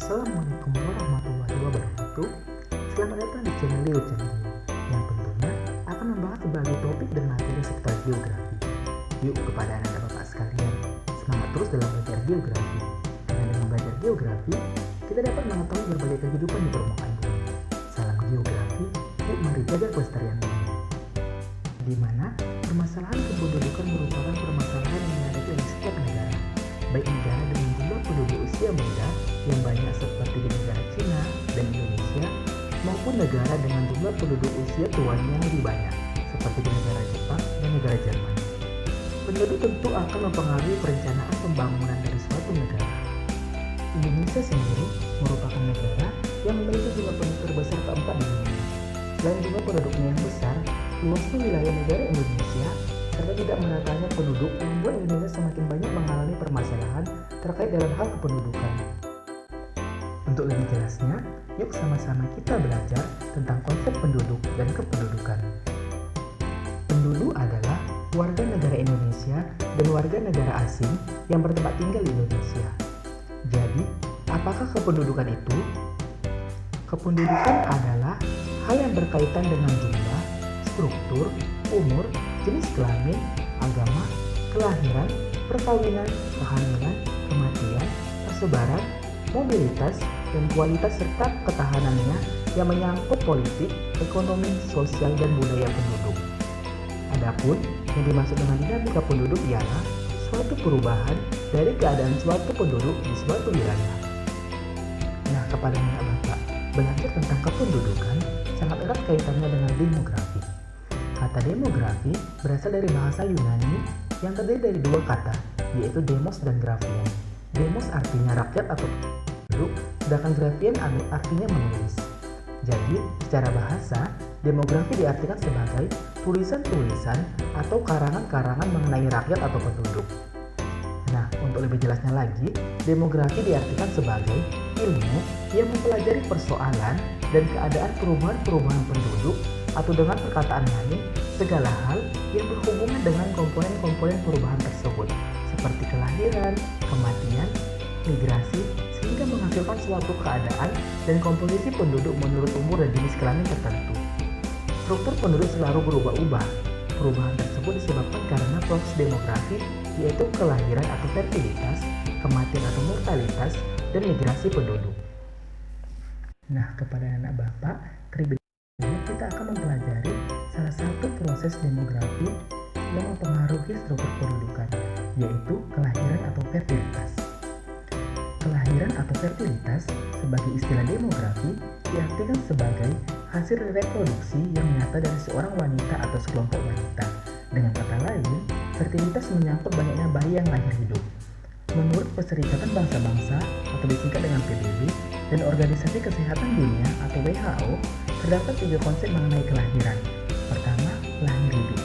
Assalamualaikum warahmatullahi wabarakatuh. Selamat datang di channel Leo Channel yang tentunya akan membahas berbagai topik dan materi seputar geografi. Yuk kepada anak-anak bapak sekalian, semangat terus dalam belajar geografi. Karena dengan belajar geografi, kita dapat mengetahui berbagai kehidupan di permukaan bumi. Salam geografi, yuk mari jaga kelestarian bumi. Di mana permasalahan kependudukan merupakan permasalahan yang dihadapi oleh setiap negara, baik negara dengan jumlah penduduk usia muda yang banyak seperti di negara Cina dan Indonesia, maupun negara dengan jumlah penduduk usia tuanya yang lebih banyak seperti di negara Jepang dan negara Jerman. Penduduk tentu akan mempengaruhi perencanaan pembangunan dari suatu negara. Indonesia sendiri merupakan negara yang memiliki jumlah penduduk terbesar keempat di dunia. Selain jumlah penduduknya yang besar, luasnya wilayah negara Indonesia serta tidak meratanya penduduk membuat Indonesia semakin banyak mengalami permasalahan terkait dalam hal kependudukan. Untuk lebih jelasnya, yuk sama-sama kita belajar tentang konsep penduduk dan kependudukan. Penduduk adalah warga negara Indonesia dan warga negara asing yang bertempat tinggal di Indonesia. Jadi, apakah kependudukan itu? Kependudukan adalah hal yang berkaitan dengan jumlah, struktur, umur, jenis kelamin, agama, kelahiran, perkawinan, kehamilan, kematian, persebaran, mobilitas, dan kualitas serta ketahanannya yang menyangkut politik, ekonomi, sosial, dan budaya penduduk. Adapun yang dimaksud dengan dinamika penduduk ialah suatu perubahan dari keadaan suatu penduduk di suatu wilayah. Nah, kepada anak bapak, belajar tentang kependudukan sangat erat kaitannya dengan demografi. Kata demografi berasal dari bahasa Yunani yang terdiri dari dua kata, yaitu demos dan graphian. Demos artinya rakyat atau penduduk, sedangkan graphian artinya menulis. Jadi, secara bahasa, demografi diartikan sebagai tulisan-tulisan atau karangan-karangan mengenai rakyat atau penduduk. Nah, untuk lebih jelasnya lagi, demografi diartikan sebagai ilmu yang mempelajari persoalan dan keadaan perubahan-perubahan penduduk, atau dengan perkataan lain, segala hal yang berhubungan dengan komponen-komponen perubahan tersebut, seperti kelahiran, kematian, migrasi, sehingga menghasilkan suatu keadaan dan komposisi penduduk menurut umur dan jenis kelamin tertentu. Struktur penduduk selalu berubah-ubah. Perubahan tersebut disebabkan karena proses demografi, yaitu kelahiran atau fertilitas, kematian atau mortalitas, dan migrasi penduduk. Nah, kepada anak bapak, kita akan mempelajari salah satu proses demografi yang mempengaruhi struktur pendudukan, yaitu kelahiran atau fertilitas. Kelahiran atau fertilitas sebagai istilah demografi diartikan sebagai hasil reproduksi yang nyata dari seorang wanita atau sekelompok wanita. Dengan kata lain, fertilitas menyangkut banyaknya bayi yang lahir hidup. Menurut Perserikatan Bangsa-Bangsa atau disingkat dengan PBB dan Organisasi Kesehatan Dunia atau WHO, terdapat 3 konsep mengenai kelahiran. Pertama, lahir hidup.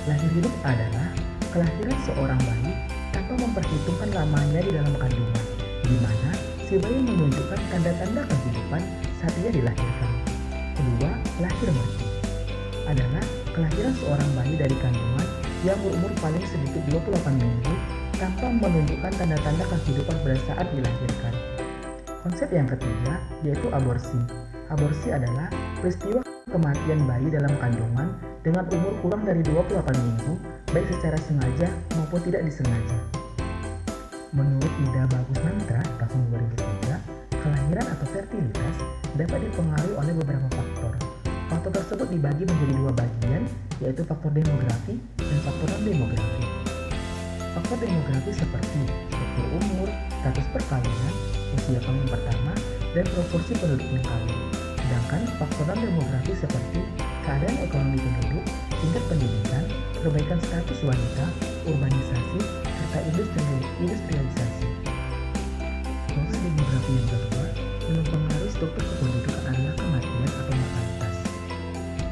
Lahir hidup adalah kelahiran seorang bayi tanpa memperhitungkan lamanya di dalam kandungan, di mana si bayi menunjukkan tanda-tanda kehidupan saat ia dilahirkan. Kedua, lahir mati adalah kelahiran seorang bayi dari kandungan yang berumur paling sedikit 28 minggu tanpa menunjukkan tanda-tanda kehidupan pada saat dilahirkan. Konsep yang ketiga yaitu aborsi. Aborsi adalah peristiwa kematian bayi dalam kandungan dengan umur kurang dari 28 minggu, baik secara sengaja maupun tidak disengaja. Menurut Ida Bagus Mantra tahun 2003, kelahiran atau fertilitas dapat dipengaruhi oleh beberapa faktor. Faktor tersebut dibagi menjadi 2 bagian, yaitu faktor demografi dan faktor non-demografi. Faktor demografi seperti struktur umur, status perkawinan, usia kawin pertama, dan proporsi penduduk yang kawin. Sedangkan faktor non-demografi seperti keadaan ekonomi penduduk, tingkat pendidikan, perbaikan status wanita, urbanisasi, serta industrialisasi. Proses demografi yang kedua yang mempengaruhi struktur kependudukan adalah kematian atau mortalitas.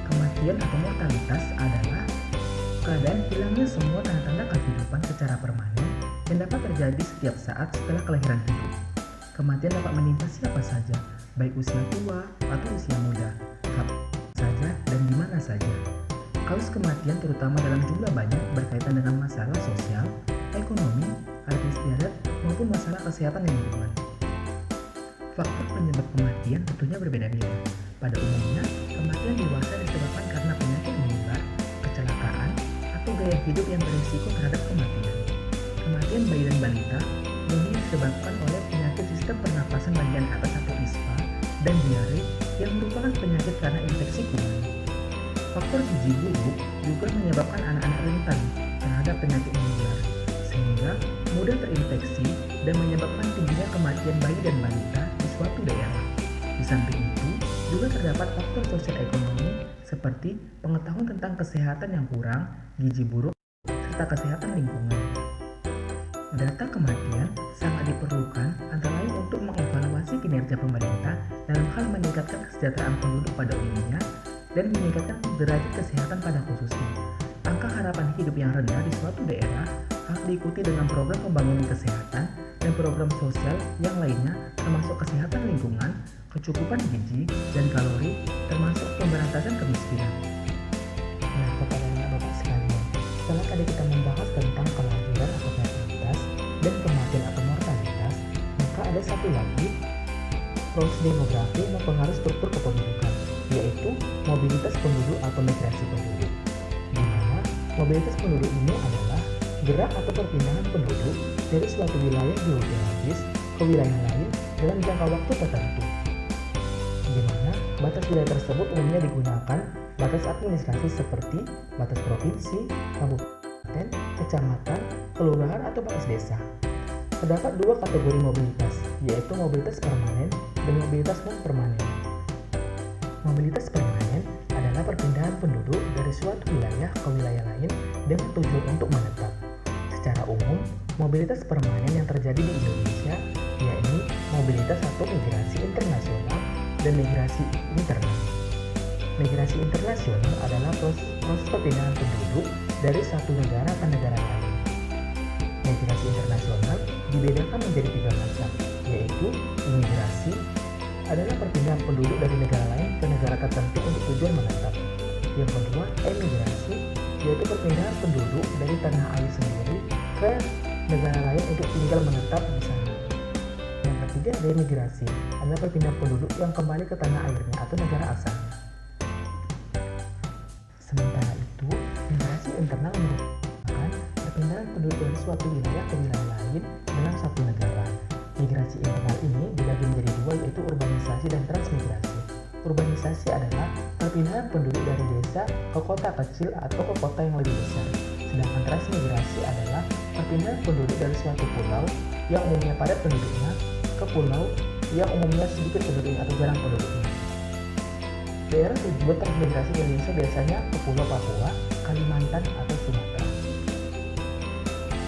Kematian atau mortalitas adalah keadaan hilangnya semua tanda-tanda kehidupan secara permanen yang dapat terjadi setiap saat setelah kelahiran hidup. Kematian dapat menimpa siapa saja, baik usia tua atau usia muda, kapan saja dan di mana saja. Kasus kematian terutama dalam jumlah banyak berkaitan dengan masalah sosial, ekonomi, adat istiadat maupun masalah kesehatan lingkungan. Faktor penyebab kematian tentunya berbeda-beda. Pada umumnya, kematian dewasa disebabkan karena penyakit menular, kecelakaan, atau gaya hidup yang berisiko terhadap kematian. Kematian bayi dan balita umumnya disebabkan oleh penyakit sistem pernapasan bagian atas atau ISPA dan diare yang merupakan penyakit karena infeksi kuman. Faktor gizi buruk juga menyebabkan anak-anak rentan terhadap penyakit menular, sehingga mudah terinfeksi dan menyebabkan tingginya kematian bayi dan balita di suatu daerah. Di samping itu, juga terdapat faktor sosial ekonomi seperti pengetahuan tentang kesehatan yang kurang, gizi buruk, serta kesehatan lingkungan. Data kematian sangat diperlukan antara lain untuk mengevaluasi kinerja pemerintah dalam hal meningkatkan kesejahteraan penduduk pada umumnya dan meningkatkan derajat kesehatan pada khususnya. Angka harapan hidup yang rendah di suatu daerah harus diikuti dengan program pembangunan kesehatan dan program sosial yang lainnya termasuk kesehatan lingkungan, kecukupan gizi dan kalori, termasuk pemberantasan kemiskinan. Nah, kepada bapak sekalian, setelah tadi kita membahas tentang kelahiran atau fertilitas dan kematian atau mortalitas, maka ada satu lagi proses demografi mempengaruhi struktur kependudukan, yaitu mobilitas penduduk atau migrasi penduduk. Di mana mobilitas penduduk ini adalah gerak atau perpindahan penduduk dari suatu wilayah geografis ke wilayah lain dalam jangka waktu tertentu. Di mana batas wilayah tersebut umumnya digunakan batas administrasi seperti batas provinsi, kabupaten, kecamatan, kelurahan, atau batas desa. Terdapat dua kategori mobilitas, yaitu mobilitas permanen dan mobilitas non-permanen. Mobilitas permanen adalah perpindahan penduduk dari suatu wilayah ke wilayah lain dengan tujuan untuk menetap. Secara umum, mobilitas permanen yang terjadi di Indonesia yakni mobilitas atau migrasi internasional dan migrasi internal. Migrasi internasional adalah proses perpindahan penduduk dari satu negara ke negara lain. Migrasi internasional dibedakan menjadi tiga macam, yaitu imigrasi adalah perpindahan penduduk dari negara lain ke negara tertentu untuk tujuan menetap. Yang kedua, emigrasi, yaitu perpindahan penduduk dari tanah air sendiri ke negara lain untuk tinggal menetap di sana. Yang ketiga, remigrasi, adalah perpindahan penduduk yang kembali ke tanah airnya atau negara asalnya. Sementara itu, migrasi internal merupakan perpindahan penduduk dari suatu wilayah ke wilayah lain dalam satu negara. Migrasi internal ini dibagi menjadi dua, yaitu urbanisasi dan transmigrasi. Urbanisasi adalah perpindahan penduduk dari desa ke kota kecil atau ke kota yang lebih besar. Sedangkan transmigrasi adalah perpindahan penduduk dari suatu pulau yang umumnya padat penduduknya ke pulau yang umumnya sedikit penduduknya atau jarang penduduknya. Daerah tujuan transmigrasi di Indonesia biasanya ke Pulau Papua, Kalimantan, atau Sumatera.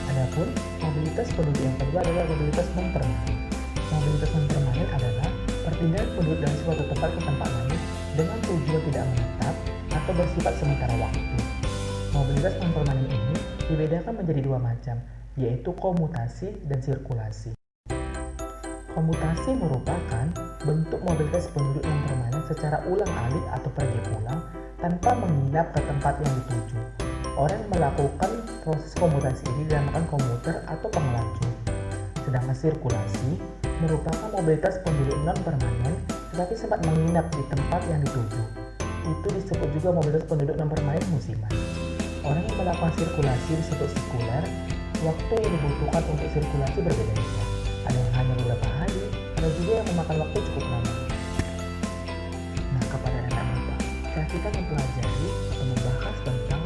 Adapun mobilitas penduduk yang kedua adalah mobilitas non-permanen. Mobilitas non-permanen adalah perpindahan penduduk dari suatu tempat ke tempat lain dengan tujuan tidak menetap atau bersifat sementara waktu. Mobilitas non-permanen ini dibedakan menjadi dua macam, yaitu komutasi dan sirkulasi. Komutasi merupakan bentuk mobilitas penduduk yang permanen secara ulang-alik atau pergi pulang tanpa menginap ke tempat yang dituju. Orang yang melakukan proses komutasi ini dinamakan komuter atau pengelancong. Sedangkan sirkulasi merupakan mobilitas penduduk non-permanen tetapi sempat menginap di tempat yang dituju. Itu disebut juga mobilitas penduduk non-permanen musiman. Orang yang melakukan sirkulasi disebut sirkuler. Waktu yang dibutuhkan untuk sirkulasi berbeda-beda. Ada yang hanya beberapa hari, ada juga yang memakan waktu cukup lama. Nah, kepada anak-anak, kita mempelajari atau membahas tentang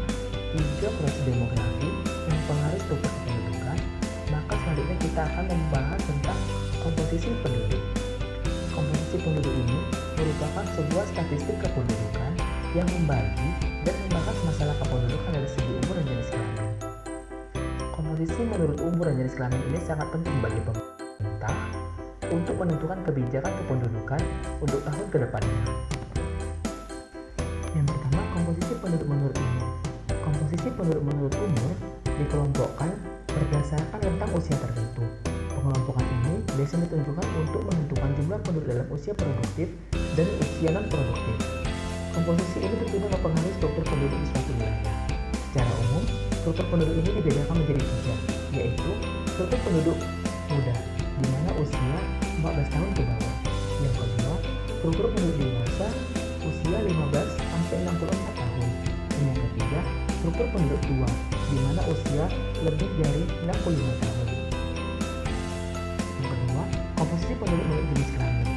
tiga proses demografi yang mempengaruhi struktur kependudukan. Maka selanjutnya kita akan membahas tentang komposisi penduduk. Komposisi penduduk ini merupakan sebuah statistik kependudukan yang membagi dan membahas masalah kependudukan dari segi umur dan jenis kelamin. Komposisi menurut umur dan jenis kelamin ini sangat penting bagi pemerintah untuk menentukan kebijakan kependudukan untuk tahun ke depannya. Yang pertama, komposisi penduduk menurut umur. Komposisi penduduk menurut umur dikelompokkan berdasarkan rentang usia tertentu. Pengelompokan ini biasanya ditunjukkan untuk menentukan jumlah penduduk dalam usia produktif dan usia non-produktif. Komposisi ini tentunya mempengaruhi struktur penduduk di suatu wilayah. Secara umum, struktur penduduk ini dibedakan menjadi tiga, yaitu struktur penduduk muda, di mana usia 14 tahun ke bawah. struktur penduduk dewasa usia 15 sampai 64 tahun. Dan yang ketiga, struktur penduduk tua, di mana usia lebih dari 65 tahun. Yang kedua, komposisi penduduk menurut jenis kelamin.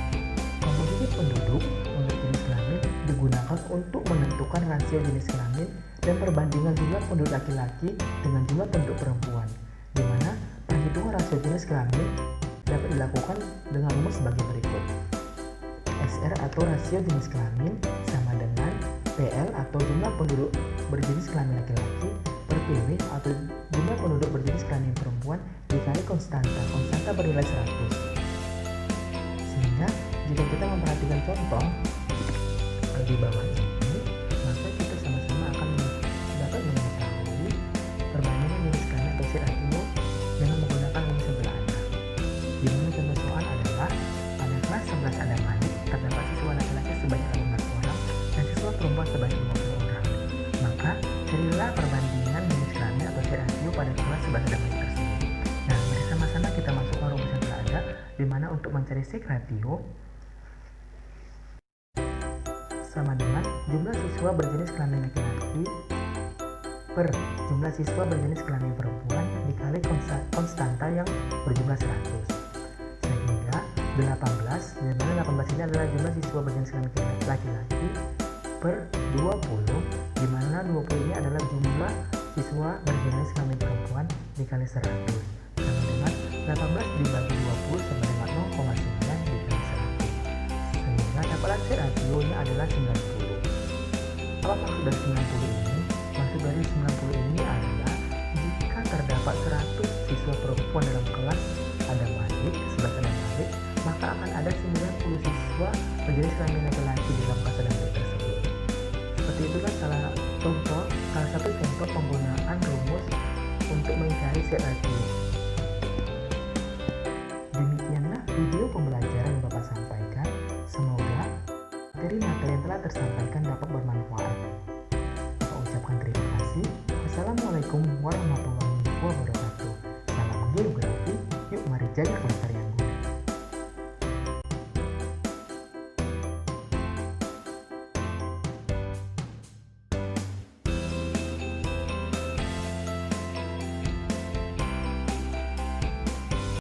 Komposisi penduduk menurut jenis kelamin digunakan untuk menentukan rasio jenis kelamin dan perbandingan jumlah penduduk laki-laki dengan jumlah penduduk perempuan, di mana perhitungan rasio jenis kelamin dapat dilakukan dengan rumus sebagai berikut. SR atau rasio jenis kelamin sama dengan PL atau jumlah penduduk berjenis kelamin laki-laki per PW atau jumlah penduduk berjenis kelamin perempuan dikali konstanta bernilai 100. Sehingga jika kita memperhatikan contoh di bawah ini, maka kita sama-sama akan dapat mengetahui perbandingan jenis kelamin atau rasio dengan menggunakan rumus sebelah anak. Di mana contoh soal adalah pada kelas 11 ada Malik, terdapat siswa laki-laki sebanyak 15 orang dan siswa perempuan sebanyak 50 orang. Maka carilah perbandingan jenis kelamin atau rasio pada kelas 11 ada Malik tersebut. Nah, bersama-sama kita masukkan rumus yang telah ada, di mana untuk mencari ratio sama dengan jumlah siswa berjenis kelamin laki-laki per jumlah siswa berjenis kelamin perempuan dikali konstanta yang berjumlah 100. Sehingga 18, di mana 18 ini adalah jumlah siswa berjenis kelamin laki-laki per 20, di mana 20 ini adalah jumlah siswa berjenis kelamin perempuan dikali 100. Sama dengan 18 dibagi 20 sama dengan 0,9 dikali 100. Sehingga dapatlah rasionya adalah 90. Apa maksud dari 90 ini? Maksud dari 90 ini adalah jika terdapat 100 siswa perempuan dalam kelas ada Malik, 11 ada Malik, maka akan ada 90 siswa berjenis kelamin laki-laki di dalam kelas ada Malik tersebut. Seperti itulah salah satu contoh penggunaan rumus untuk mencari ratio. Demikianlah video pembelajaran yang Bapak sampaikan. Semoga materi yang telah tersampaikan dapat bermanfaat. Bapak ucapkan terima kasih. Wassalamualaikum warahmatullahi wabarakatuh. Salam geografi. Yuk mari jaga kelas.